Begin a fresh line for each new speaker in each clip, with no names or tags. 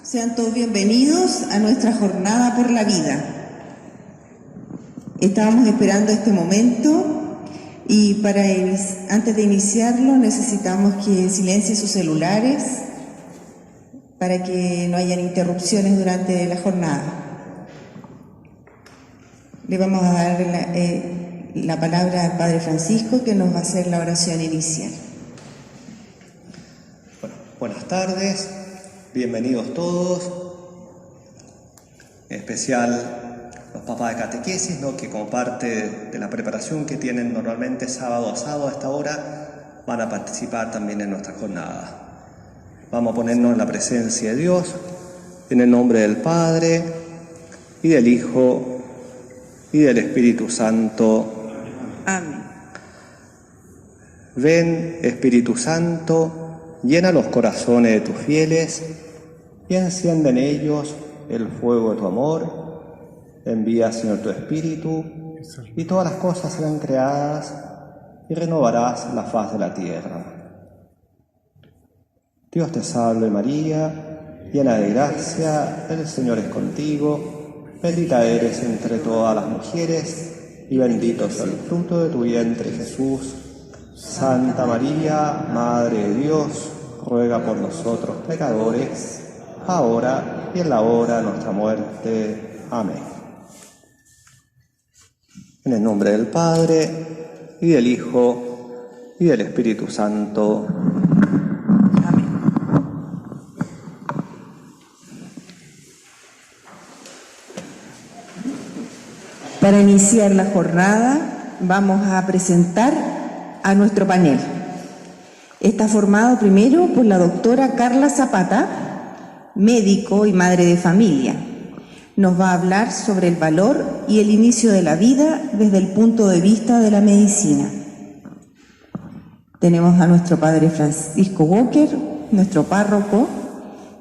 Sean todos bienvenidos a nuestra jornada por la vida. Estábamos esperando este momento y antes de iniciarlo necesitamos que silencien sus celulares para que no hayan interrupciones durante la jornada. Le vamos a dar la palabra al Padre Francisco, que nos va a hacer la oración inicial.
Bueno, buenas tardes. Bienvenidos todos, en especial los papás de catequesis, ¿no? Que como parte de la preparación que tienen normalmente sábado a sábado a esta hora, van a participar también en nuestra jornada. Vamos a ponernos en la presencia de Dios, en el nombre del Padre, y del Hijo, y del Espíritu Santo.
Amén.
Ven, Espíritu Santo, llena los corazones de tus fieles, y enciende en ellos el fuego de tu amor. Envía, Señor, tu Espíritu, y todas las cosas serán creadas, y renovarás la faz de la tierra. Dios te salve María, llena de gracia, el Señor es contigo, bendita eres entre todas las mujeres, y bendito es el fruto de tu vientre, Jesús. Santa María, Madre de Dios, ruega por nosotros pecadores, ahora y en la hora de nuestra muerte. Amén. En el nombre del Padre, y del Hijo, y del Espíritu Santo.
Amén. Para iniciar la jornada, vamos a presentar a nuestro panel. Está formado primero por la doctora Carla Zapata, médico y madre de familia. Nos va a hablar sobre el valor y el inicio de la vida desde el punto de vista de la medicina. Tenemos a nuestro padre Francisco Walker, nuestro párroco,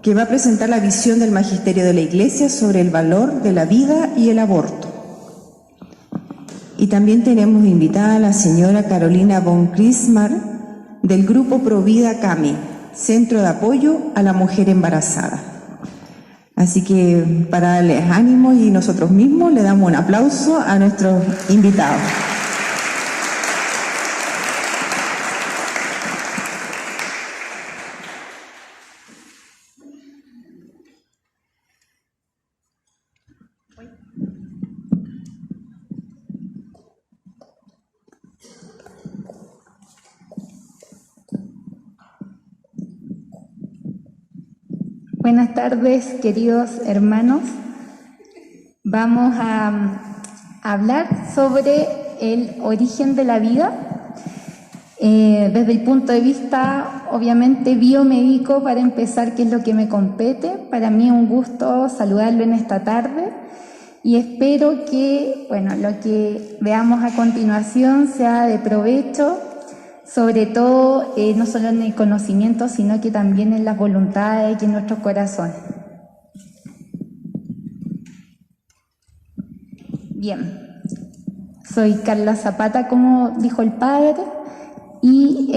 que va a presentar la visión del magisterio de la Iglesia sobre el valor de la vida y el aborto. Y también tenemos invitada a la señora Carolina von Krismar, del grupo Provida CAMI, Centro de Apoyo a la Mujer Embarazada. Así que para darles ánimo y nosotros mismos le damos un aplauso a nuestros invitados.
Buenas tardes, queridos hermanos. Vamos a hablar sobre el origen de la vida desde el punto de vista, obviamente, biomédico, para empezar, que es lo que me compete. Para mí es un gusto saludarlo en esta tarde y espero que, lo que veamos a continuación sea de provecho, sobre todo no solo en el conocimiento, sino que también en las voluntades y en nuestros corazones. Bien, soy Carla Zapata, como dijo el padre, y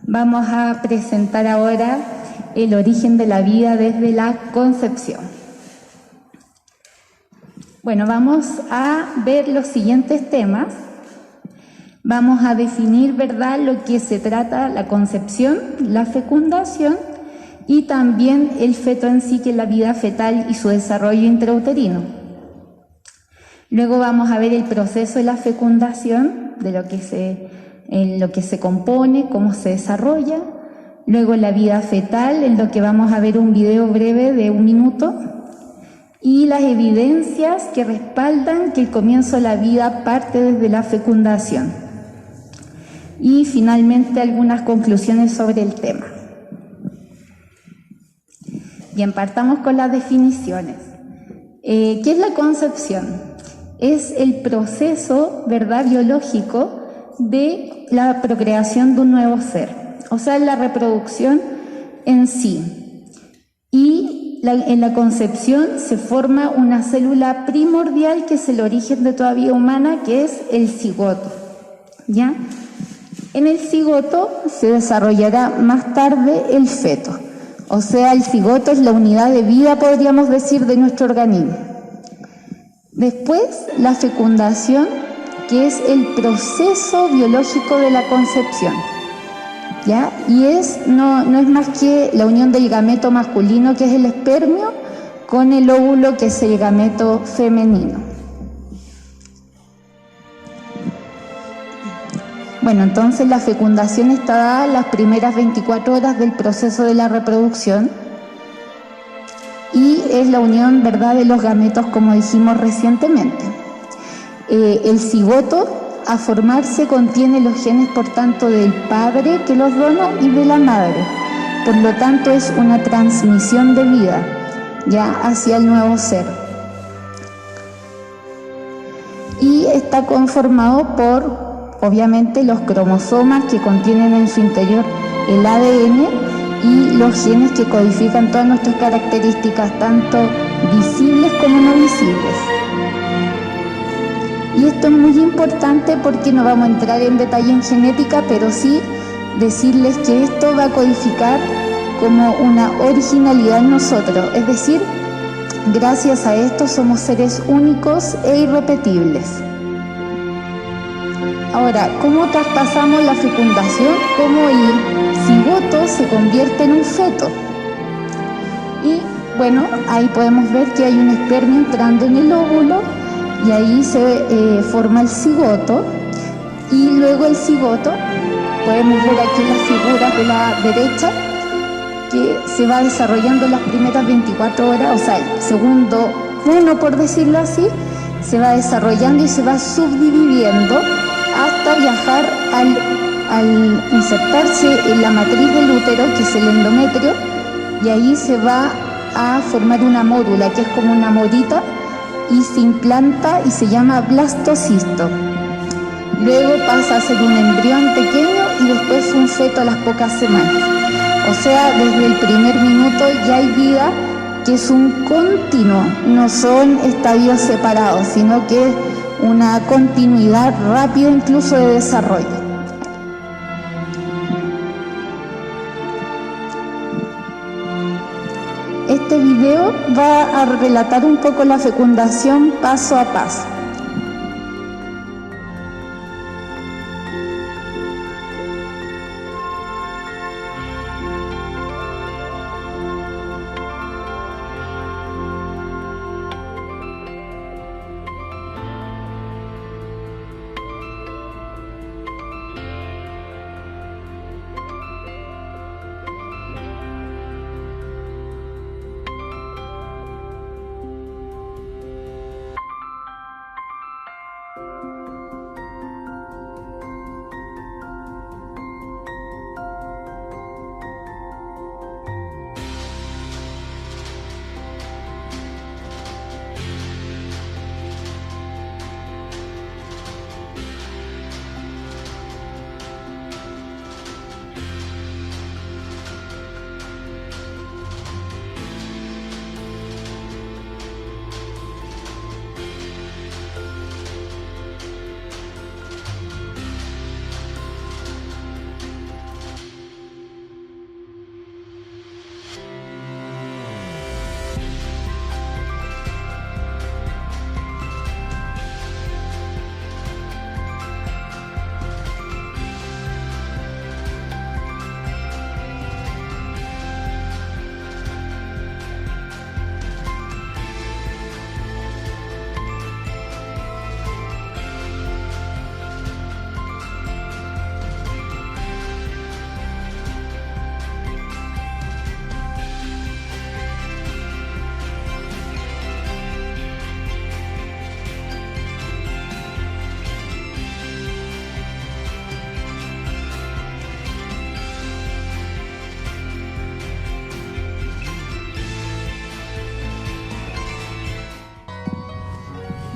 vamos a presentar ahora el origen de la vida desde la concepción. Bueno, vamos a ver los siguientes temas. Vamos a definir, ¿verdad?, lo que se trata la concepción, la fecundación y también el feto en sí, que es la vida fetal y su desarrollo intrauterino. Luego vamos a ver el proceso de la fecundación, de en lo que se compone, cómo se desarrolla. Luego la vida fetal, en lo que vamos a ver un video breve de 1 minuto. Y las evidencias que respaldan que el comienzo de la vida parte desde la fecundación. Y finalmente algunas conclusiones sobre el tema. Bien, partamos con las definiciones. ¿Qué es la concepción? Es el proceso, ¿verdad?, biológico de la procreación de un nuevo ser, o sea, la reproducción en sí. Y en la concepción se forma una célula primordial que es el origen de toda vida humana, que es el cigoto, ¿ya? En el cigoto se desarrollará más tarde el feto. O sea, el cigoto es la unidad de vida, podríamos decir, de nuestro organismo. Después, la fecundación, que es el proceso biológico de la concepción, ¿ya? Y no es más que la unión del gameto masculino, que es el espermio, con el óvulo, que es el gameto femenino. Bueno, entonces la fecundación está dada las primeras 24 horas del proceso de la reproducción y es la unión, ¿verdad?, de los gametos, como dijimos recientemente. El cigoto, a formarse, contiene los genes, por tanto, del padre que los dona y de la madre. Por lo tanto, es una transmisión de vida ya hacia el nuevo ser. Y está conformado por, obviamente, los cromosomas que contienen en su interior el ADN y los genes que codifican todas nuestras características, tanto visibles como no visibles. Y esto es muy importante porque no vamos a entrar en detalle en genética, pero sí decirles que esto va a codificar como una originalidad en nosotros, es decir, gracias a esto somos seres únicos e irrepetibles. Ahora, ¿cómo traspasamos la fecundación? ¿Cómo el cigoto se convierte en un feto? Y bueno, ahí podemos ver que hay un espermio entrando en el óvulo y ahí se forma el cigoto, y luego el cigoto, podemos ver aquí las figuras de la derecha, que se va desarrollando en las primeras 24 horas, o sea, el segundo uno, por decirlo así, se va desarrollando y se va subdividiendo hasta viajar al insertarse en la matriz del útero, que es el endometrio, y ahí se va a formar una mórula, que es como una morita, y se implanta y se llama blastocisto. Luego pasa a ser un embrión pequeño y después un feto a las pocas semanas. O sea, desde el primer minuto ya hay vida, que es un continuo, no son estadios separados, sino que es una continuidad rápida incluso de desarrollo. Este video va a relatar un poco la fecundación paso a paso.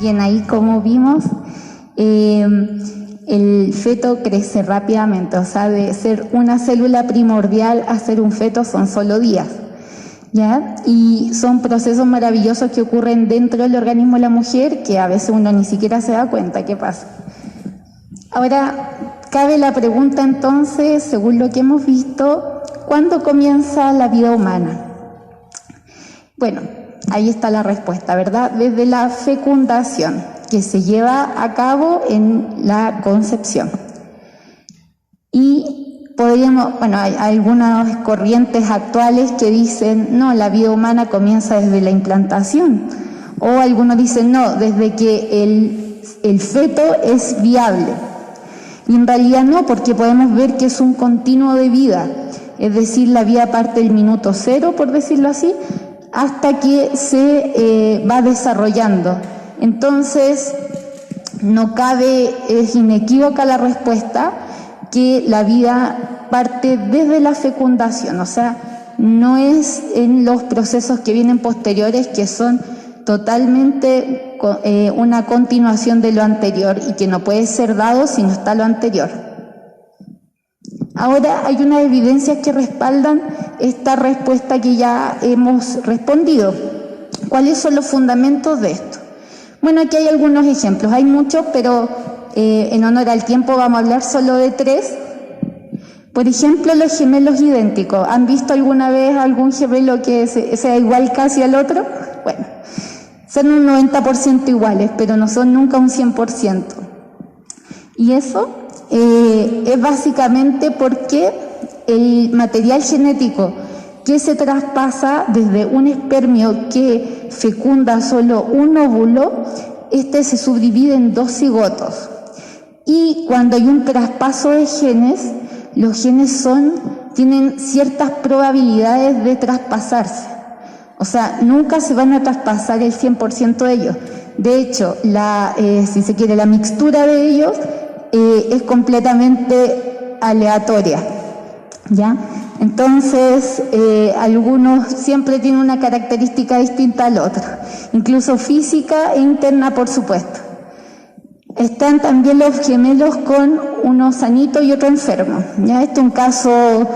Bien, ahí como vimos, el feto crece rápidamente, o sea, de ser una célula primordial a ser un feto son solo días, ¿ya? Y son procesos maravillosos que ocurren dentro del organismo de la mujer que a veces uno ni siquiera se da cuenta qué pasa. Ahora, cabe la pregunta entonces, según lo que hemos visto, ¿cuándo comienza la vida humana? Bueno, ahí está la respuesta, ¿verdad? Desde la fecundación, que se lleva a cabo en la concepción. Y podríamos, bueno, hay algunas corrientes actuales que dicen, no, la vida humana comienza desde la implantación. O algunos dicen, no, desde que el feto es viable. Y en realidad no, porque podemos ver que es un continuo de vida. Es decir, la vida parte del minuto cero, por decirlo así, hasta que se va desarrollando. Entonces, no cabe, es inequívoca la respuesta, que la vida parte desde la fecundación, o sea, no es en los procesos que vienen posteriores, que son totalmente una continuación de lo anterior y que no puede ser dado si no está lo anterior. Ahora hay unas evidencias que respaldan esta respuesta que ya hemos respondido. ¿Cuáles son los fundamentos de esto? Bueno, aquí hay algunos ejemplos, hay muchos, pero en honor al tiempo vamos a hablar solo de 3. Por ejemplo, los gemelos idénticos. ¿Han visto alguna vez algún gemelo que sea igual casi al otro? Bueno, son un 90% iguales, pero no son nunca un 100%. Y eso es básicamente porque el material genético que se traspasa desde un espermio que fecunda solo un óvulo, se subdivide en 2 cigotos. Y cuando hay un traspaso de genes, los genes tienen ciertas probabilidades de traspasarse. O sea, nunca se van a traspasar el 100% de ellos. De hecho, si se quiere, la mixtura de ellos es completamente aleatoria, ¿ya? Entonces, algunos siempre tienen una característica distinta al otro, incluso física e interna, por supuesto. Están también los gemelos con uno sanito y otro enfermo, ¿ya? Este es un caso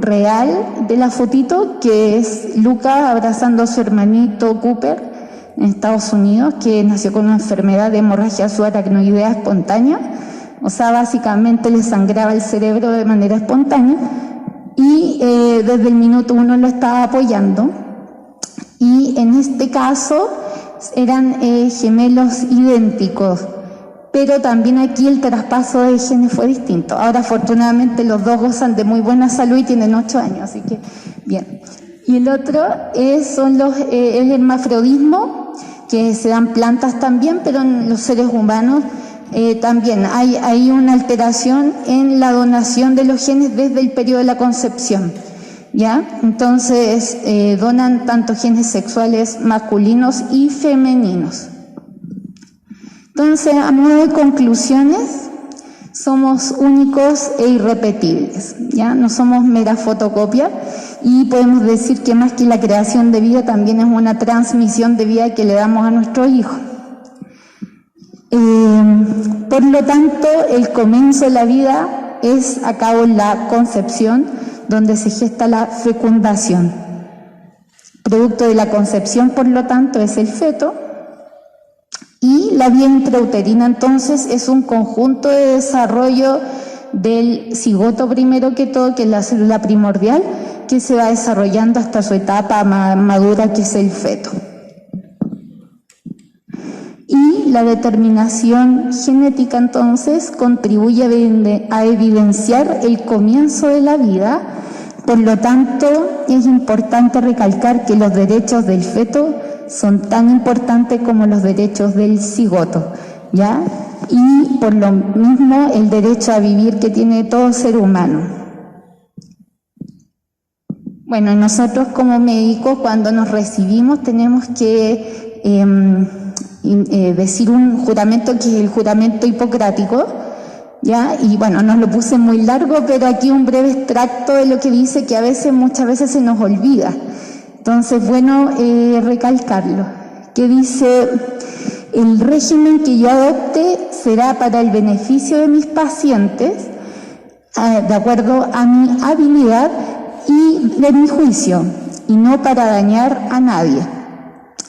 real de la fotito, que es Luca abrazando a su hermanito Cooper en Estados Unidos, que nació con una enfermedad de hemorragia subaracnoidea espontánea. O sea, básicamente le sangraba el cerebro de manera espontánea y desde el minuto 1 lo estaba apoyando. Y en este caso eran gemelos idénticos, pero también aquí el traspaso de genes fue distinto. Ahora, afortunadamente, los dos gozan de muy buena salud y tienen 8 años, así que bien. Y el otro son el hermafrodismo, que se dan plantas también, pero en los seres humanos también hay una alteración en la donación de los genes desde el periodo de la concepción, ¿ya? Entonces, donan tanto genes sexuales masculinos y femeninos. Entonces, a modo de conclusiones, somos únicos e irrepetibles, ¿ya? No somos mera fotocopia, y podemos decir que más que la creación de vida, también es una transmisión de vida que le damos a nuestros hijos. Por lo tanto, el comienzo de la vida es a cabo en la concepción, donde se gesta la fecundación. Producto de la concepción, por lo tanto, es el feto. Y la vida intrauterina, entonces, es un conjunto de desarrollo del cigoto, primero que todo, que es la célula primordial, que se va desarrollando hasta su etapa madura, que es el feto. Y la determinación genética, entonces, contribuye a evidenciar el comienzo de la vida. Por lo tanto, es importante recalcar que los derechos del feto son tan importantes como los derechos del cigoto, ¿ya? Y por lo mismo, el derecho a vivir que tiene todo ser humano. Bueno, nosotros como médicos, cuando nos recibimos, tenemos que decir un juramento, que es el juramento hipocrático, ¿ya? Y bueno, no lo puse muy largo, pero aquí un breve extracto de lo que dice, que muchas veces se nos olvida. Entonces, bueno, recalcarlo, que dice: el régimen que yo adopte será para el beneficio de mis pacientes, de acuerdo a mi habilidad y de mi juicio, y no para dañar a nadie.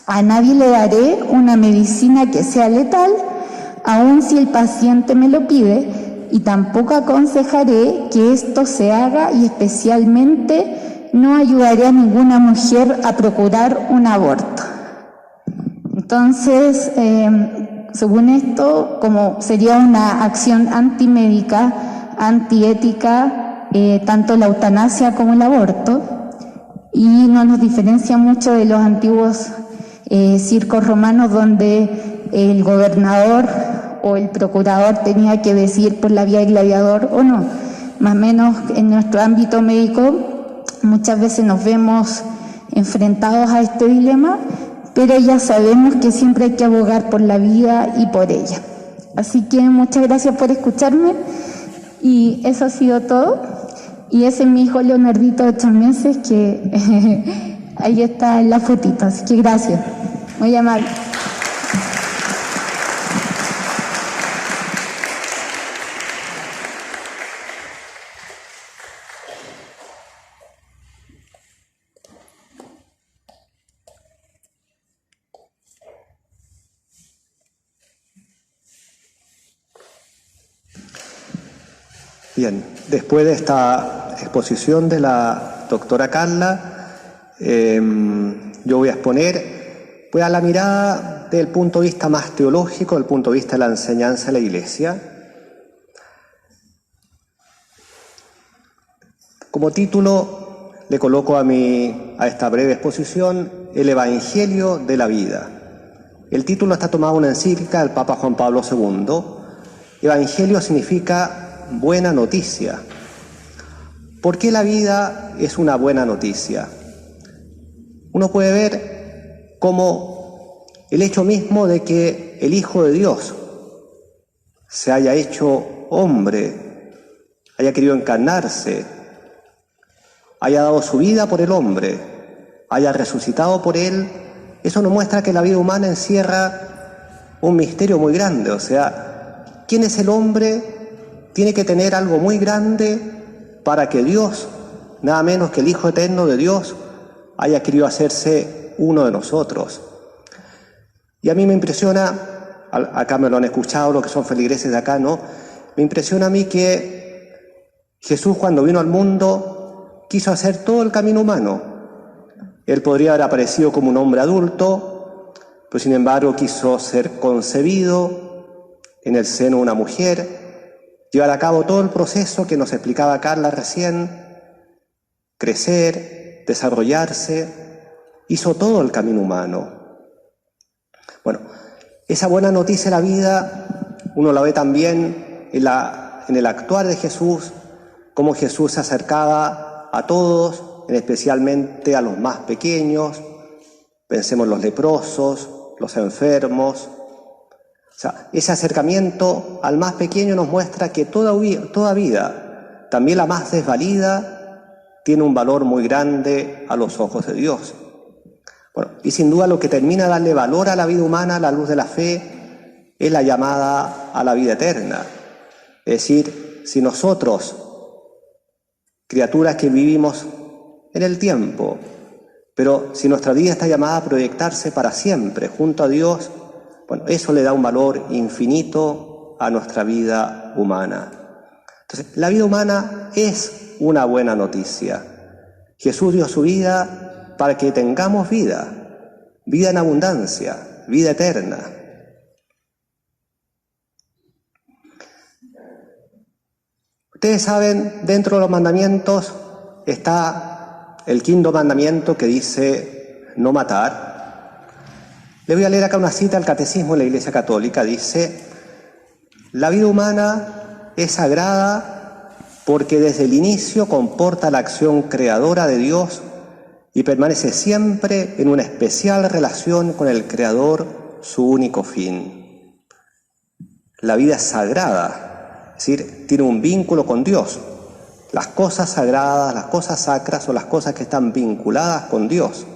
A nadie le daré una medicina que sea letal, aun si el paciente me lo pide, y tampoco aconsejaré que esto se haga, y especialmente no ayudaré a ninguna mujer a procurar un aborto. Entonces, según esto, como sería una acción antimédica, antiética, tanto la eutanasia como el aborto, y no nos diferencia mucho de los antiguos circos romanos, donde el gobernador o el procurador tenía que decidir por la vía del gladiador o no. Más o menos en nuestro ámbito médico muchas veces nos vemos enfrentados a este dilema, pero ya sabemos que siempre hay que abogar por la vida y por ella. Así que muchas gracias por escucharme, y eso ha sido todo. Y ese es mi hijo Leonardito de 8 meses, que ahí está en la fotito. Así que gracias, muy amable.
Bien, después de esta exposición de la doctora Carla, yo voy a exponer a la mirada del punto de vista más teológico, del punto de vista de la enseñanza de la Iglesia. Como título le coloco a esta breve exposición el Evangelio de la vida. El título está tomado de una encíclica del Papa Juan Pablo II. Evangelio significa buena noticia. ¿Por qué la vida es una buena noticia? Uno puede ver cómo el hecho mismo de que el Hijo de Dios se haya hecho hombre, haya querido encarnarse, haya dado su vida por el hombre, haya resucitado por él, eso nos muestra que la vida humana encierra un misterio muy grande. O sea, ¿quién es el hombre? Tiene que tener algo muy grande para que Dios, nada menos que el Hijo Eterno de Dios, haya querido hacerse uno de nosotros. Y a mí me impresiona, acá me lo han escuchado los que son feligreses de acá, ¿no? Me impresiona a mí que Jesús, cuando vino al mundo, quiso hacer todo el camino humano. Él podría haber aparecido como un hombre adulto, pero sin embargo quiso ser concebido en el seno de una mujer, llevar a cabo todo el proceso que nos explicaba Carla recién, crecer, desarrollarse, hizo todo el camino humano. Bueno, esa buena noticia de la vida uno la ve también en el actuar de Jesús, cómo Jesús se acercaba a todos, especialmente a los más pequeños. Pensemos en los leprosos, los enfermos. O sea, ese acercamiento al más pequeño nos muestra que toda vida, también la más desvalida, tiene un valor muy grande a los ojos de Dios. Bueno, y sin duda lo que termina de darle valor a la vida humana a la luz de la fe es la llamada a la vida eterna. Es decir, si nosotros, criaturas que vivimos en el tiempo, pero si nuestra vida está llamada a proyectarse para siempre junto a Dios, bueno, eso le da un valor infinito a nuestra vida humana. Entonces, la vida humana es una buena noticia. Jesús dio su vida para que tengamos vida, vida en abundancia, vida eterna. Ustedes saben, dentro de los mandamientos está el 5.º mandamiento que dice no matar. Le voy a leer acá una cita del Catecismo de la Iglesia Católica. Dice: la vida humana es sagrada porque desde el inicio comporta la acción creadora de Dios y permanece siempre en una especial relación con el Creador, su único fin. La vida es sagrada, es decir, tiene un vínculo con Dios. Las cosas sagradas, las cosas sacras son las cosas que están vinculadas con Dios.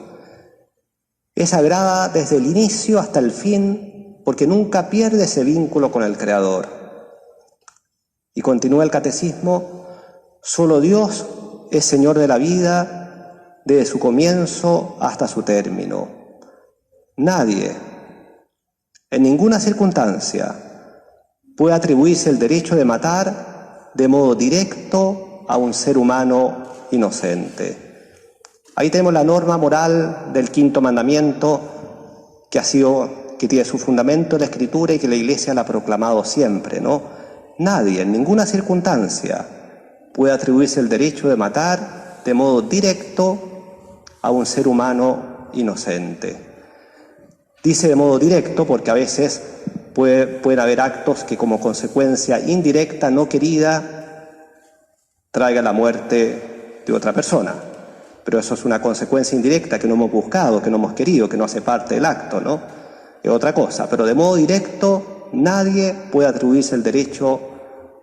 Es sagrada desde el inicio hasta el fin, porque nunca pierde ese vínculo con el Creador. Y continúa el Catecismo: solo Dios es Señor de la vida desde su comienzo hasta su término. Nadie, en ninguna circunstancia, puede atribuirse el derecho de matar de modo directo a un ser humano inocente. Ahí tenemos la norma moral del quinto mandamiento que tiene su fundamento en la Escritura y que la Iglesia la ha proclamado siempre, ¿no? Nadie, en ninguna circunstancia, puede atribuirse el derecho de matar de modo directo a un ser humano inocente. Dice de modo directo porque a veces pueden haber actos que como consecuencia indirecta, no querida, traiga la muerte de otra persona. Pero eso es una consecuencia indirecta que no hemos buscado, que no hemos querido, que no hace parte del acto, ¿no? Es otra cosa. Pero de modo directo, nadie puede atribuirse el derecho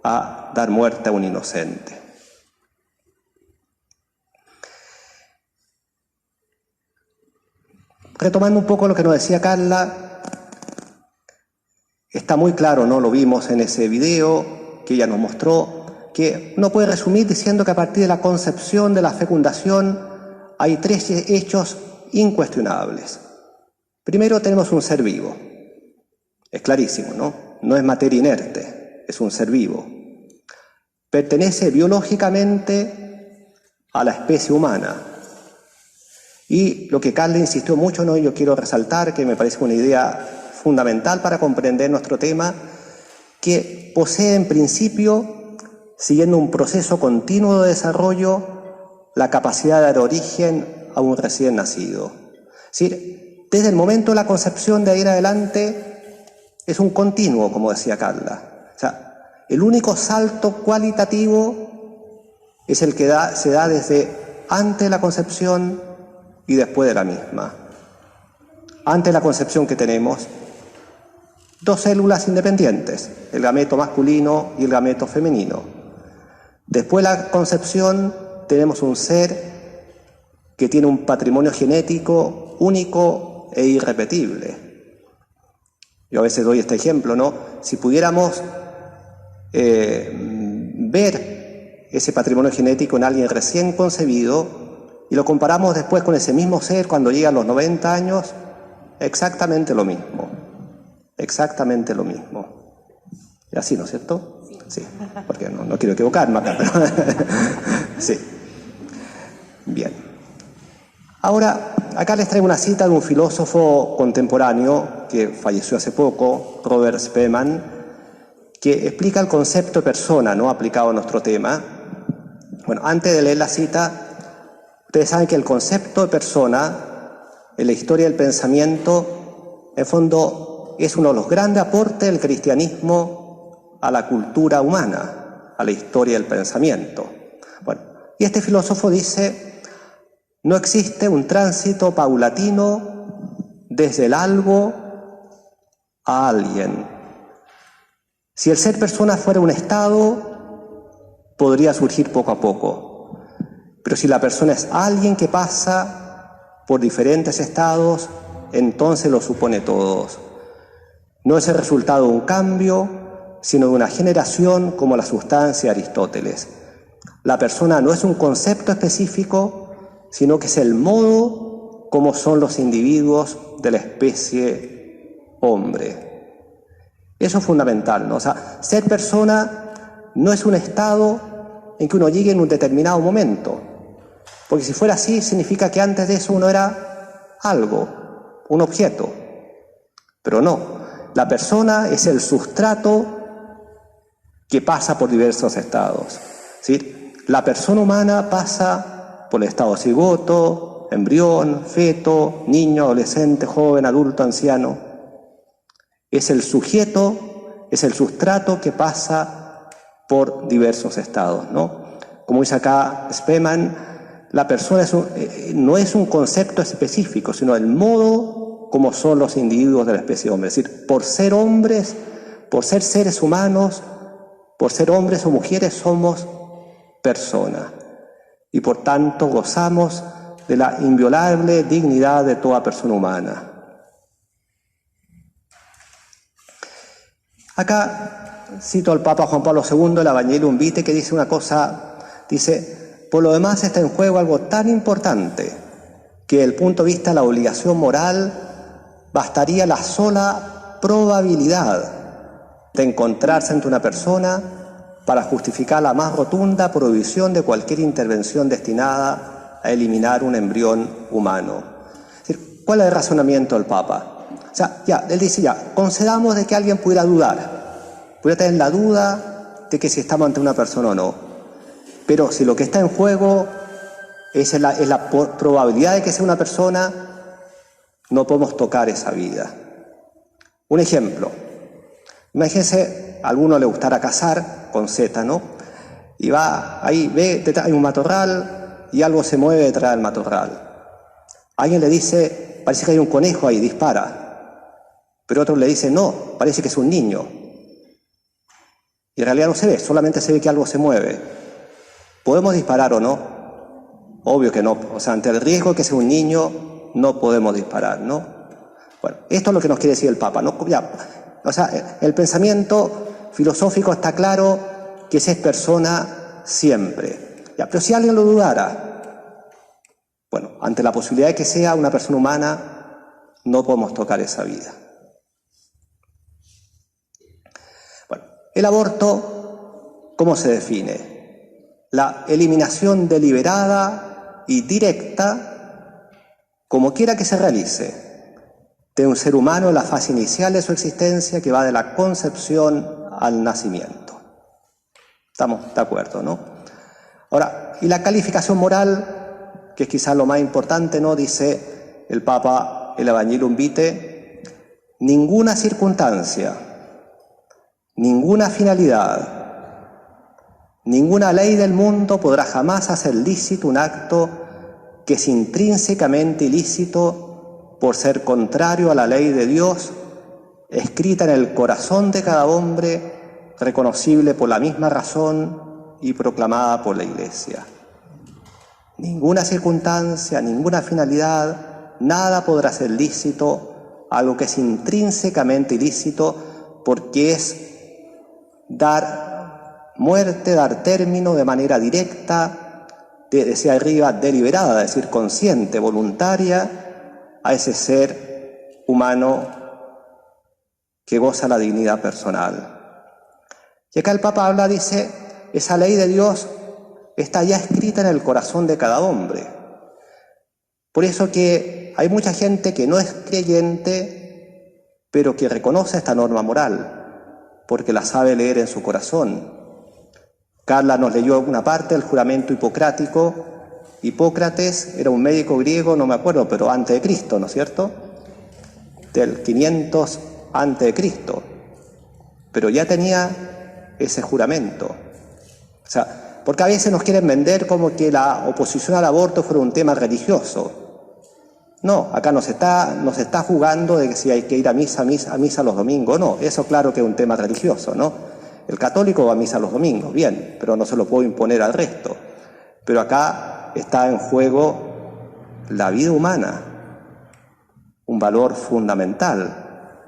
a dar muerte a un inocente. Retomando un poco lo que nos decía Carla, está muy claro, ¿no? Lo vimos en ese video que ella nos mostró, que uno puede resumir diciendo que a partir de la concepción de la fecundación hay tres hechos incuestionables. Primero tenemos un ser vivo. Es clarísimo, ¿no? No es materia inerte, es un ser vivo. Pertenece biológicamente a la especie humana. Y lo que Carla insistió mucho, ¿no? Yo quiero resaltar, que me parece una idea fundamental para comprender nuestro tema, que posee en principio, siguiendo un proceso continuo de desarrollo, la capacidad de dar origen a un recién nacido. Es decir, desde el momento de la concepción de ahí en adelante es un continuo, como decía Carla. O sea, el único salto cualitativo es el que se da desde antes de la concepción y después de la misma. Antes de la concepción que tenemos dos células independientes, el gameto masculino y el gameto femenino. Después de la concepción tenemos un ser que tiene un patrimonio genético único e irrepetible. Yo a veces doy este ejemplo, ¿no? Si pudiéramos ver ese patrimonio genético en alguien recién concebido y lo comparamos después con ese mismo ser cuando llega a los 90 años, exactamente lo mismo. Exactamente lo mismo. ¿Es así, no es cierto? Sí, porque no quiero equivocarme acá, pero sí. Bien. Ahora, acá les traigo una cita de un filósofo contemporáneo que falleció hace poco, Robert Spemann, que explica el concepto de persona, ¿no?, aplicado a nuestro tema. Bueno, antes de leer la cita, ustedes saben que el concepto de persona en la historia del pensamiento, en fondo, es uno de los grandes aportes del cristianismo a la cultura humana, a la historia del pensamiento. Bueno, y este filósofo dice: no existe un tránsito paulatino desde el algo a alguien. Si el ser persona fuera un estado, podría surgir poco a poco. Pero si la persona es alguien que pasa por diferentes estados, entonces lo supone todos. No es el resultado de un cambio, sino de una generación, como la sustancia de Aristóteles. La persona no es un concepto específico, sino que es el modo como son los individuos de la especie hombre. Eso es fundamental, ¿no? O sea, ser persona no es un estado en que uno llegue en un determinado momento, porque si fuera así, significa que antes de eso uno era algo, un objeto. Pero no, la persona es el sustrato que pasa por diversos estados. ¿Sí? La persona humana pasa por el estado cigoto, embrión, feto, niño, adolescente, joven, adulto, anciano. Es el sujeto, es el sustrato que pasa por diversos estados, ¿no? Como dice acá Spemann, la persona no es un concepto específico, sino el modo como son los individuos de la especie hombre. Es decir, por ser hombres, por ser seres humanos, por ser hombres o mujeres, somos personas. Y por tanto gozamos de la inviolable dignidad de toda persona humana. Acá cito al Papa Juan Pablo II, el Evangelium Vitae, que dice una cosa, dice: por lo demás está en juego algo tan importante que desde el punto de vista de la obligación moral bastaría la sola probabilidad de encontrarse ante una persona para justificar la más rotunda prohibición de cualquier intervención destinada a eliminar un embrión humano. Es decir, ¿cuál es el razonamiento del Papa? O sea, él dice concedamos de que alguien pudiera dudar, pudiera tener la duda de que si estamos ante una persona o no. Pero si lo que está en juego es la probabilidad de que sea una persona, no podemos tocar esa vida. Un ejemplo. Imagínense, a alguno le gustara cazar con Z, ¿no? Y va ahí, ve, hay un matorral y algo se mueve detrás del matorral. Alguien le dice, parece que hay un conejo ahí, dispara. Pero otro le dice, no, parece que es un niño. Y en realidad no se ve, solamente se ve que algo se mueve. ¿Podemos disparar o no? Obvio que no. O sea, ante el riesgo de que sea un niño, no podemos disparar, ¿no? Bueno, esto es lo que nos quiere decir el Papa, ¿no? O sea, el pensamiento filosófico está claro que esa es persona siempre. Pero si alguien lo dudara, bueno, ante la posibilidad de que sea una persona humana, no podemos tocar esa vida. Bueno, el aborto, ¿cómo se define? La eliminación deliberada y directa, como quiera que se realice, de un ser humano en la fase inicial de su existencia, que va de la concepción al nacimiento. ¿Estamos de acuerdo, no? Ahora, y la calificación moral, que es quizás lo más importante, ¿no? Dice el Papa, el Evangelium Vitae, ninguna circunstancia, ninguna finalidad, ninguna ley del mundo podrá jamás hacer lícito un acto que es intrínsecamente ilícito por ser contrario a la ley de Dios, escrita en el corazón de cada hombre, reconocible por la misma razón y proclamada por la Iglesia. Ninguna circunstancia, ninguna finalidad, nada podrá ser lícito, algo que es intrínsecamente ilícito, porque es dar muerte, dar término de manera directa, desde arriba deliberada, es decir, consciente, voluntaria, a ese ser humano que goza la dignidad personal. Y acá el Papa habla, dice, esa ley de Dios está ya escrita en el corazón de cada hombre. Por eso que hay mucha gente que no es creyente, pero que reconoce esta norma moral, porque la sabe leer en su corazón. Carla nos leyó una parte del juramento hipocrático. Hipócrates era un médico griego, no me acuerdo, pero antes de Cristo, ¿no es cierto? Del 500 antes de Cristo. Pero ya tenía ese juramento. O sea, porque a veces nos quieren vender como que la oposición al aborto fuera un tema religioso. No, acá no se está jugando de que si hay que ir a misa los domingos. No, eso claro que es un tema religioso, ¿no? El católico va a misa los domingos, bien, pero no se lo puedo imponer al resto. Pero acá está en juego la vida humana, un valor fundamental.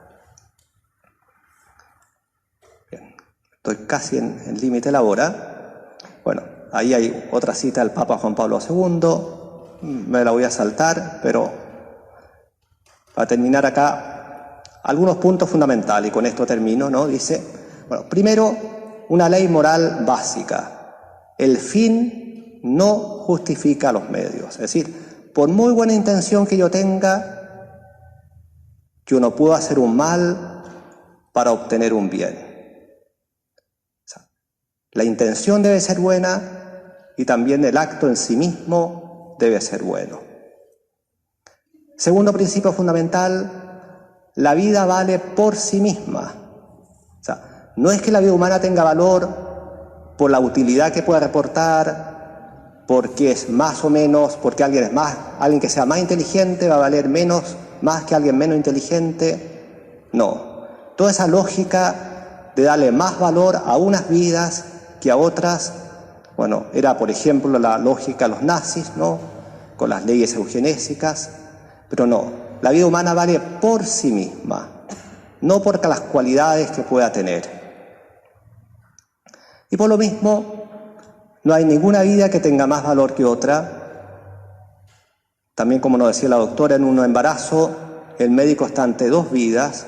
Bien, estoy casi en el límite de la hora. Bueno, ahí hay otra cita del Papa Juan Pablo II, me la voy a saltar, pero para terminar acá, algunos puntos fundamentales, y con esto termino, ¿no? Dice, bueno, primero, una ley moral básica. El fin no justifica los medios. Es decir, por muy buena intención que yo tenga, yo no puedo hacer un mal para obtener un bien. O sea, la intención debe ser buena y también el acto en sí mismo debe ser bueno. Segundo principio fundamental, la vida vale por sí misma. O sea, no es que la vida humana tenga valor por la utilidad que pueda reportar, porque es más o menos, porque alguien que sea más inteligente va a valer más que alguien menos inteligente. No. Toda esa lógica de darle más valor a unas vidas que a otras, bueno, era por ejemplo la lógica de los nazis, ¿no? Con las leyes eugenésicas, pero no. La vida humana vale por sí misma, no por las cualidades que pueda tener. Y por lo mismo, no hay ninguna vida que tenga más valor que otra. También, como nos decía la doctora, en un embarazo, el médico está ante dos vidas.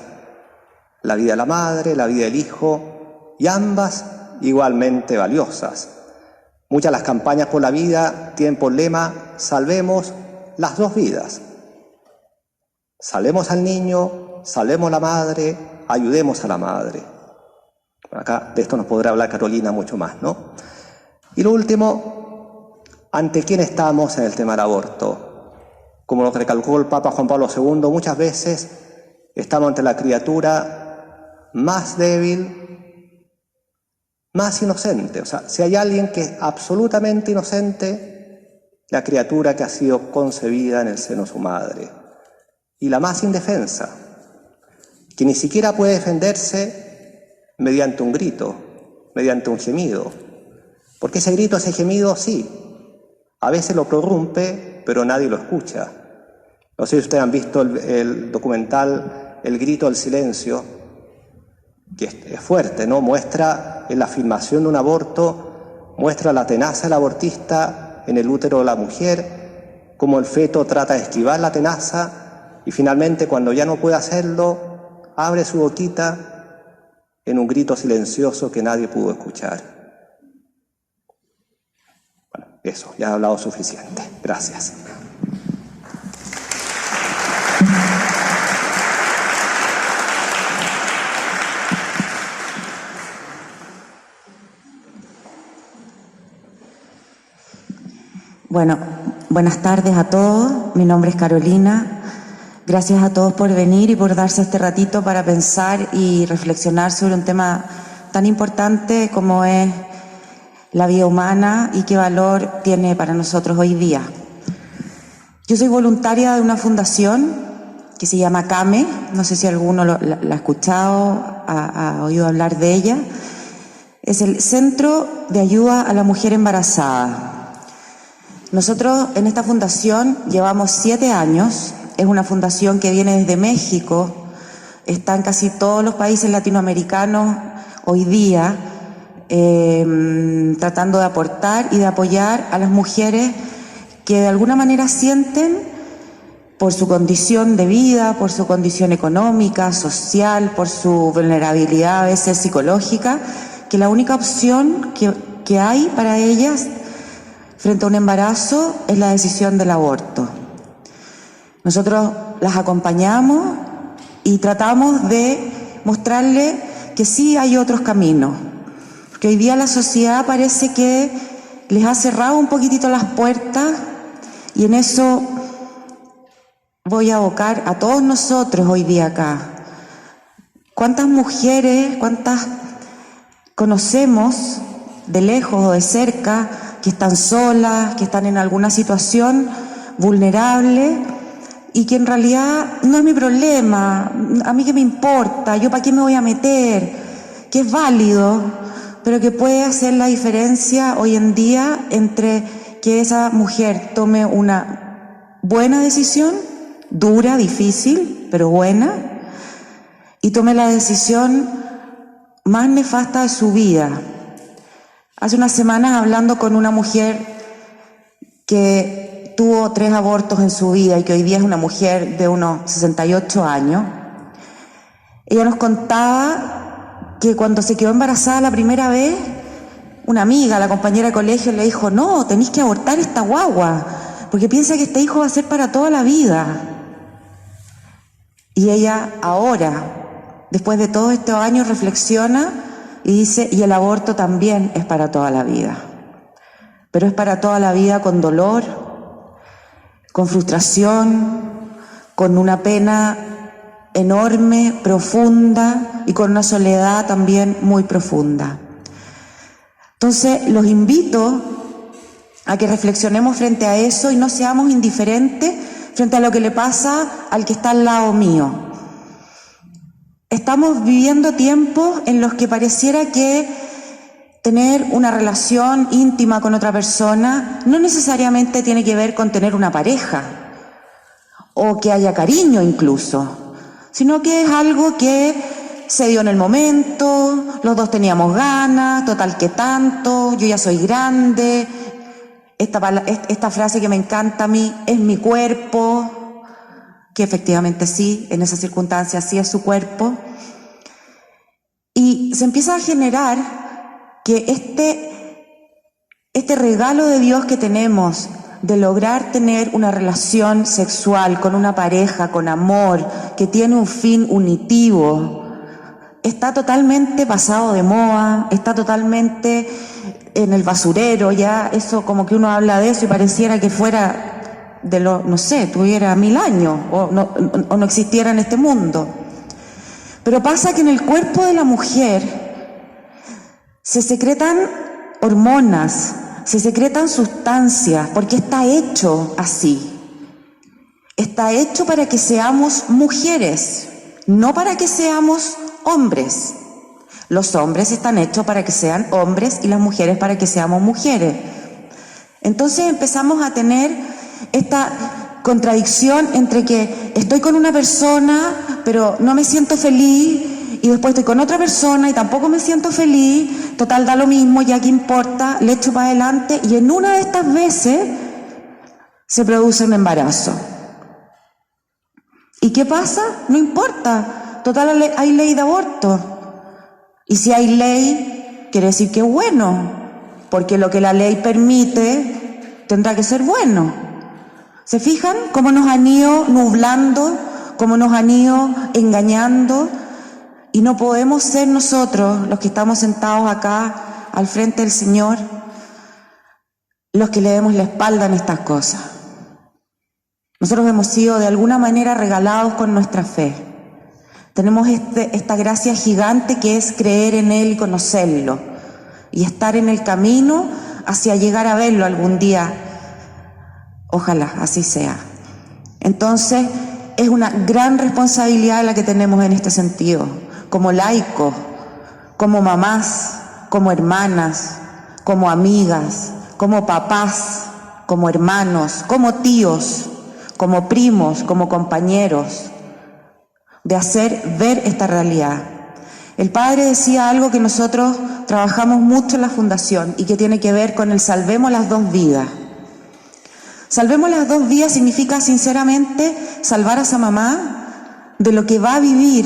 la vida de la madre, la vida del hijo, y ambas igualmente valiosas. Muchas de las campañas por la vida tienen por lema: salvemos las dos vidas. Salvemos al niño, salvemos a la madre, ayudemos a la madre. Acá de esto nos podrá hablar Carolina mucho más, ¿no? Y lo último, ¿ante quién estamos en el tema del aborto? Como nos recalcó el Papa Juan Pablo II, muchas veces estamos ante la criatura más débil, más inocente. O sea, si hay alguien que es absolutamente inocente, la criatura que ha sido concebida en el seno de su madre. Y la más indefensa, que ni siquiera puede defenderse mediante un grito, mediante un gemido. Porque ese grito, ese gemido, sí, a veces lo prorrumpe, pero nadie lo escucha. No sé si ustedes han visto el documental El grito del silencio, que es fuerte, ¿no? Muestra en la filmación de un aborto, muestra la tenaza del abortista en el útero de la mujer, cómo el feto trata de esquivar la tenaza y finalmente, cuando ya no puede hacerlo, abre su boquita en un grito silencioso que nadie pudo escuchar. Bueno, eso, ya he hablado suficiente. Gracias.
Bueno, buenas tardes a todos. Mi nombre es Carolina. Gracias a todos por venir y por darse este ratito para pensar y reflexionar sobre un tema tan importante como es la vida humana y qué valor tiene para nosotros hoy día. Yo soy voluntaria de una fundación que se llama CAME, no sé si alguno la ha escuchado, ha oído hablar de ella. Es el Centro de Ayuda a la Mujer Embarazada. Nosotros en esta fundación llevamos 7 años. Es una fundación que viene desde México, está en casi todos los países latinoamericanos hoy día, tratando de aportar y de apoyar a las mujeres que de alguna manera sienten, por su condición de vida, por su condición económica, social, por su vulnerabilidad a veces psicológica, que la única opción que hay para ellas frente a un embarazo es la decisión del aborto. Nosotros las acompañamos y tratamos de mostrarles que sí hay otros caminos, porque hoy día la sociedad parece que les ha cerrado un poquitito las puertas y en eso voy a abocar a todos nosotros hoy día acá. ¿Cuántas mujeres, cuántas conocemos de lejos o de cerca que están solas, que están en alguna situación vulnerable y que en realidad no es mi problema, a mí qué me importa, yo para qué me voy a meter, que es válido, pero que puede hacer la diferencia hoy en día entre que esa mujer tome una buena decisión, dura, difícil, pero buena, y tome la decisión más nefasta de su vida. Hace unas semanas, hablando con una mujer que tuvo 3 abortos en su vida y que hoy día es una mujer de unos 68 años, ella nos contaba que cuando se quedó embarazada la primera vez, una amiga, la compañera de colegio, le dijo: no, tenés que abortar esta guagua, porque piensa que este hijo va a ser para toda la vida. Y ella ahora, después de todos estos años, reflexiona y dice: y el aborto también es para toda la vida, pero es para toda la vida con dolor, con frustración, con una pena enorme, profunda y con una soledad también muy profunda. Entonces, los invito a que reflexionemos frente a eso y no seamos indiferentes frente a lo que le pasa al que está al lado mío. Estamos viviendo tiempos en los que pareciera que tener una relación íntima con otra persona no necesariamente tiene que ver con tener una pareja o que haya cariño incluso, sino que es algo que se dio en el momento, los dos teníamos ganas, total que tanto, yo ya soy grande, esta frase que me encanta a mí, es mi cuerpo, que efectivamente sí, en esas circunstancias sí es su cuerpo. Y se empieza a generar que este regalo de Dios que tenemos de lograr tener una relación sexual con una pareja, con amor, que tiene un fin unitivo, está totalmente pasado de moda, está totalmente en el basurero, ya eso como que uno habla de eso y pareciera que fuera de lo, no sé, tuviera 1000 años o no existiera en este mundo. Pero pasa que en el cuerpo de la mujer se secretan hormonas, se secretan sustancias, porque está hecho así. Está hecho para que seamos mujeres, no para que seamos hombres. Los hombres están hechos para que sean hombres y las mujeres para que seamos mujeres. Entonces empezamos a tener esta contradicción entre que estoy con una persona, pero no me siento feliz, y después estoy con otra persona y tampoco me siento feliz, total da lo mismo, ya que importa, le echo para adelante, y en una de estas veces se produce un embarazo. ¿Y qué pasa? No importa, total hay ley de aborto. Y si hay ley, quiere decir que es bueno, porque lo que la ley permite tendrá que ser bueno. ¿Se fijan cómo nos han ido nublando, cómo nos han ido engañando? Y no podemos ser nosotros, los que estamos sentados acá al frente del Señor, los que le demos la espalda en estas cosas. Nosotros hemos sido de alguna manera regalados con nuestra fe. Tenemos esta gracia gigante que es creer en Él y conocerlo, y estar en el camino hacia llegar a verlo algún día. Ojalá así sea. Entonces, es una gran responsabilidad la que tenemos en este sentido, como laicos, como mamás, como hermanas, como amigas, como papás, como hermanos, como tíos, como primos, como compañeros, de hacer ver esta realidad. El padre decía algo que nosotros trabajamos mucho en la fundación y que tiene que ver con el salvemos las dos vidas. Salvemos las dos vidas significa sinceramente salvar a esa mamá de lo que va a vivir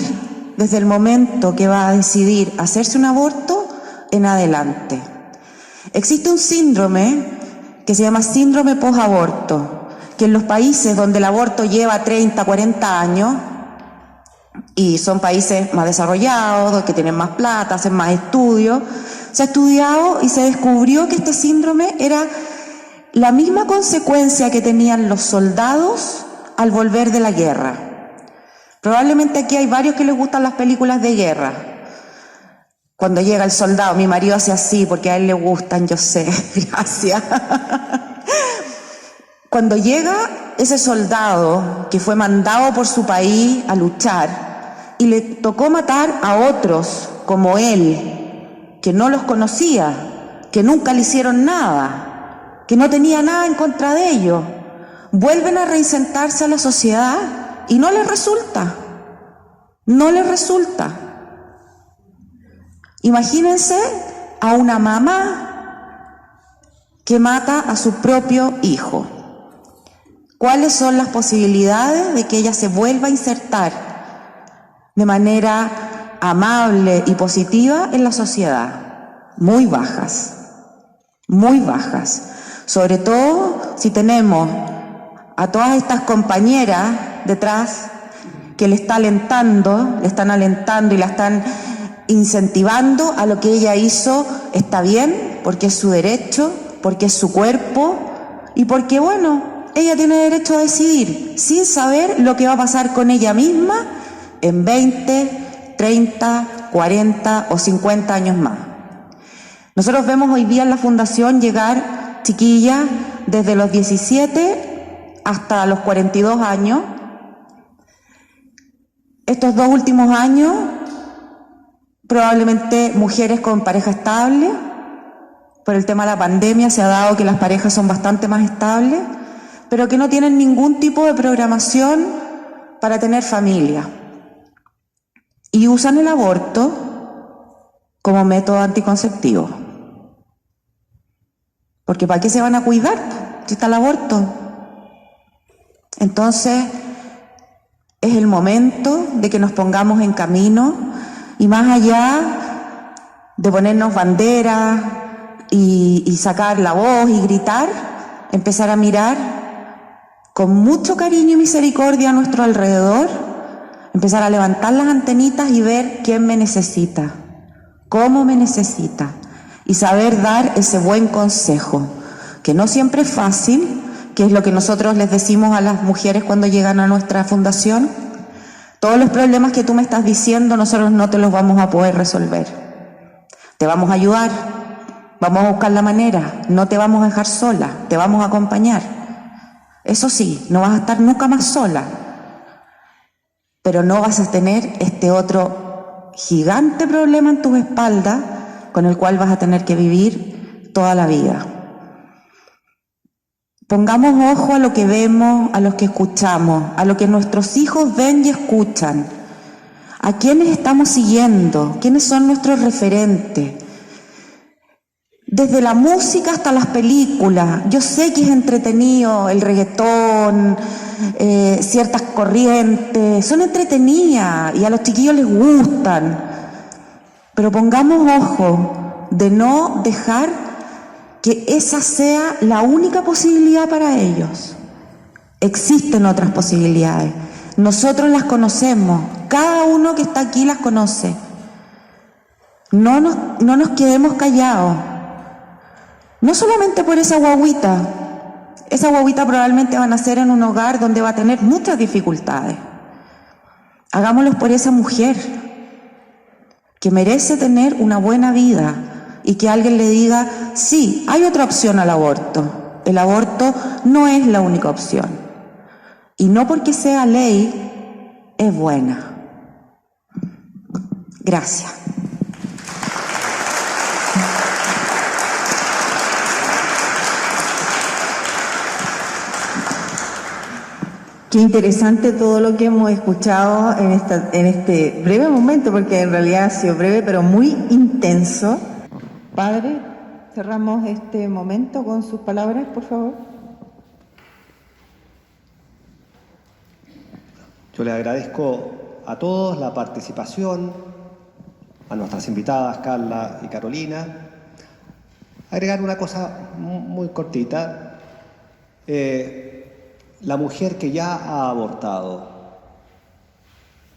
desde el momento que va a decidir hacerse un aborto en adelante. Existe un síndrome que se llama síndrome posaborto, que en los países donde el aborto lleva 30, 40 años, y son países más desarrollados, que tienen más plata, hacen más estudios, se ha estudiado y se descubrió que este síndrome era la misma consecuencia que tenían los soldados al volver de la guerra. Probablemente aquí hay varios que les gustan las películas de guerra. Cuando llega el soldado, mi marido hace así porque a él le gustan, yo sé, gracias. Cuando llega ese soldado que fue mandado por su país a luchar y le tocó matar a otros como él, que no los conocía, que nunca le hicieron nada, que no tenía nada en contra de ellos, vuelven a reinsertarse a la sociedad y no les resulta. No les resulta. Imagínense a una mamá que mata a su propio hijo. ¿Cuáles son las posibilidades de que ella se vuelva a insertar de manera amable y positiva en la sociedad? Muy bajas, muy bajas. Sobre todo si tenemos a todas estas compañeras detrás que le están alentando y la están incentivando a lo que ella hizo está bien, porque es su derecho, porque es su cuerpo y porque, bueno, ella tiene derecho a decidir sin saber lo que va a pasar con ella misma en 20, 30, 40 o 50 años más. Nosotros vemos hoy día en la Fundación llegar chiquillas desde los 17 hasta los 42 años. Estos 2 últimos años, probablemente mujeres con pareja estable. Por el tema de la pandemia se ha dado que las parejas son bastante más estables, pero que no tienen ningún tipo de programación para tener familia. Y usan el aborto como método anticonceptivo. Porque ¿para qué se van a cuidar si está el aborto? Entonces, es el momento de que nos pongamos en camino y más allá de ponernos banderas y sacar la voz y gritar, empezar a mirar con mucho cariño y misericordia a nuestro alrededor, empezar a levantar las antenitas y ver quién me necesita, cómo me necesita, y saber dar ese buen consejo, que no siempre es fácil, que es lo que nosotros les decimos a las mujeres cuando llegan a nuestra fundación. Todos los problemas que tú me estás diciendo, nosotros no te los vamos a poder resolver. Te vamos a ayudar, vamos a buscar la manera, no te vamos a dejar sola, te vamos a acompañar. Eso sí, no vas a estar nunca más sola, pero no vas a tener este otro gigante problema en tus espaldas con el cual vas a tener que vivir toda la vida. Pongamos ojo a lo que vemos, a lo que escuchamos, a lo que nuestros hijos ven y escuchan. ¿A quiénes estamos siguiendo? ¿Quiénes son nuestros referentes? Desde la música hasta las películas. Yo sé que es entretenido el reggaetón, ciertas corrientes, son entretenidas y a los chiquillos les gustan. Pero pongamos ojo de no dejar que esa sea la única posibilidad para ellos. Existen otras posibilidades. Nosotros las conocemos. Cada uno que está aquí las conoce. No nos quedemos callados. No solamente por esa guaguita. Esa guaguita probablemente va a nacer en un hogar donde va a tener muchas dificultades. Hagámoslo por esa mujer que merece tener una buena vida. Y que alguien le diga, sí, hay otra opción al aborto. El aborto no es la única opción. Y no porque sea ley, es buena. Gracias.
Qué interesante todo lo que hemos escuchado en este breve momento, porque en realidad ha sido breve, pero muy intenso. Padre, cerramos este momento con sus palabras, por favor.
Yo les agradezco a todos la participación, a nuestras invitadas Carla y Carolina. Agregar una cosa muy cortita. La mujer que ya ha abortado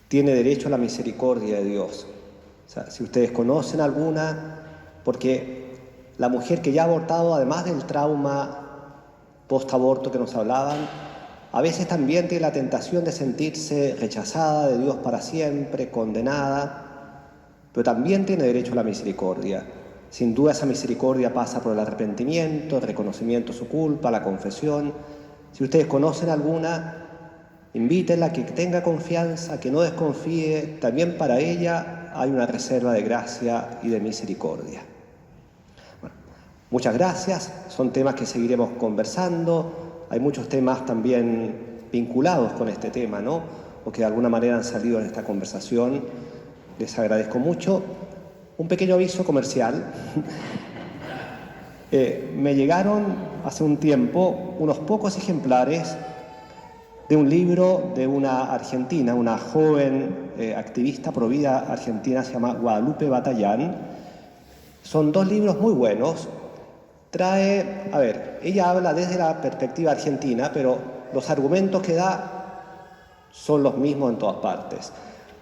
tiene derecho a la misericordia de Dios. O sea, si ustedes conocen alguna, porque la mujer que ya ha abortado, además del trauma post-aborto que nos hablaban, a veces también tiene la tentación de sentirse rechazada de Dios para siempre, condenada, pero también tiene derecho a la misericordia. Sin duda esa misericordia pasa por el arrepentimiento, el reconocimiento de su culpa, la confesión. Si ustedes conocen alguna, invítenla, que tenga confianza, que no desconfíe. También para ella hay una reserva de gracia y de misericordia. Bueno, muchas gracias. Son temas que seguiremos conversando. Hay muchos temas también vinculados con este tema, ¿no? O que de alguna manera han salido en esta conversación. Les agradezco mucho. Un pequeño aviso comercial. Me llegaron hace un tiempo unos pocos ejemplares de un libro de una argentina, una joven activista pro vida argentina, se llama Guadalupe Batallán. Son dos libros muy buenos. Ella habla desde la perspectiva argentina, pero los argumentos que da son los mismos en todas partes,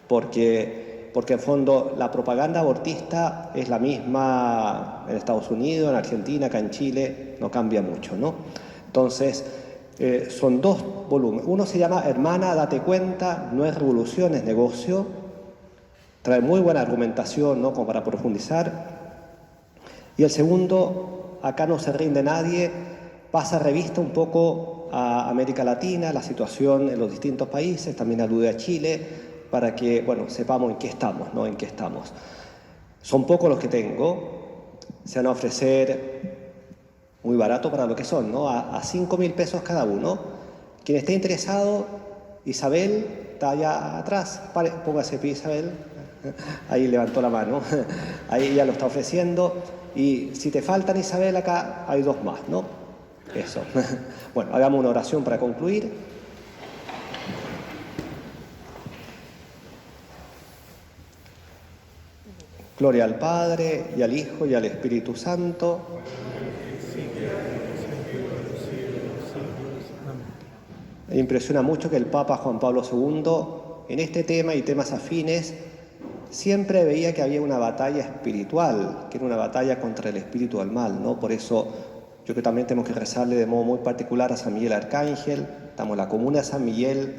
porque en fondo la propaganda abortista es la misma en Estados Unidos, en Argentina, acá en Chile, no cambia mucho, ¿no? Entonces, son dos volúmenes. Uno se llama Hermana, date cuenta, no es revolución, es negocio. Trae muy buena argumentación, ¿no? Como para profundizar. Y el segundo, Acá no se rinde nadie, pasa revista un poco a América Latina, la situación en los distintos países, también alude a Chile, para que, bueno, sepamos en qué estamos, ¿no? En qué estamos. Son pocos los que tengo, se van a ofrecer muy barato para lo que son, ¿no? A 5.000 pesos cada uno. Quien esté interesado, Isabel está allá atrás, póngase pie, Isabel, ahí levantó la mano, ahí ella lo está ofreciendo, y si te faltan, Isabel, acá hay dos más, ¿no? Eso. Bueno, hagamos una oración para concluir. Gloria al Padre, y al Hijo, y al Espíritu Santo. Me impresiona mucho que el Papa Juan Pablo II, en este tema y temas afines, siempre veía que había una batalla espiritual, que era una batalla contra el espíritu del mal, ¿no? Por eso yo creo que también tenemos que rezarle de modo muy particular a San Miguel Arcángel, damos la comuna de San Miguel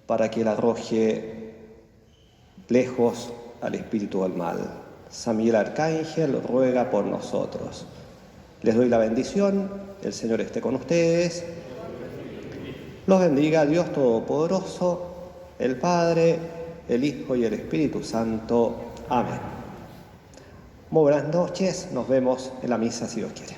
para que él arroje lejos al espíritu del mal. San Miguel Arcángel ruega por nosotros. Les doy la bendición, el Señor esté con ustedes. Los bendiga Dios Todopoderoso, el Padre, el Hijo y el Espíritu Santo. Amén. Muy buenas noches, nos vemos en la misa si Dios quiere.